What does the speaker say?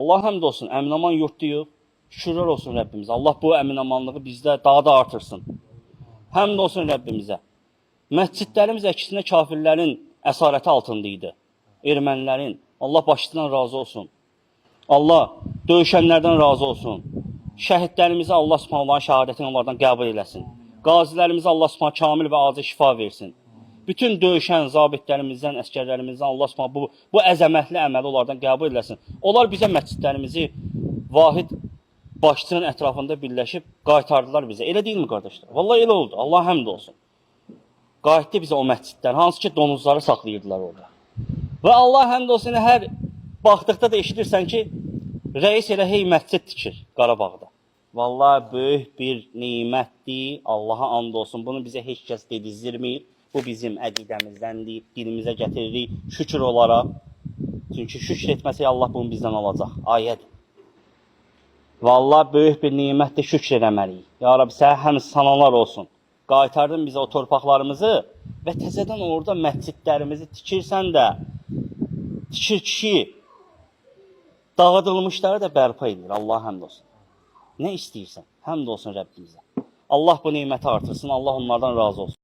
Allah həmd olsun, əmin-aman yurtduyuq. Şükürlər olsun Rəbbimizə. Allah bu əmin-amanlığı bizdə daha da artırsın. Həmd olsun Rəbbimizə. Məscidlərimiz əksinə kafirlərin əsarəti altında idi. Ermənilərin. Allah başçıdan razı olsun. Allah döyüşənlərdən razı olsun. Şəhidlərimizə Allah Subhanahu şəhadətini onlardan qəbul eləsin. Qazilərimizə Allah Subhanahu kamil və acil şifa versin. Bütün döyüşən zabitlərimizdən, əskərlərimizdən Allah Subhanahu bu əzəmətli əməli onlardan qəbul eləsin. Onlar bizə məscidlərimizi vahid başçının ətrafında birləşib qaytardılar bizə. Elə deyilmi qardaşlar? Vallahi elə oldu. Allah həmd olsun. Qayıtdı bizə o məscidlər. Hansı ki donuzları saxlayırdılar orada. Və Allah həmd olsun, hər baxdıqda da eşidirsən ki, rəis elə hey məscid tikir Qarabağda. Vallahi böyük bir nimətdir. Allaha and olsun. Bunu bizə heç kəs dedizdirmir. Bu bizim əqidəmizdəndir, dilimizə gətiririk şükür olaraq. Çünki şükür etməsək Allah bunu bizdən alacaq. Ayədir. Vallahi böyük bir nimətdir, şükür eləməliyik. Ya Rabbi, sənə həmin sanalar olsun. Qaytardın bizə o torpaqlarımızı və təzədən orada məscidlərimizi tikirsən də, tikir ki, dağıdılmışları da bərpa edir. Allah həmd olsun. Nə istəyirsən? Həmd olsun Rəbbimizə. Allah bu niməti artırsın. Allah onlardan razı olsun.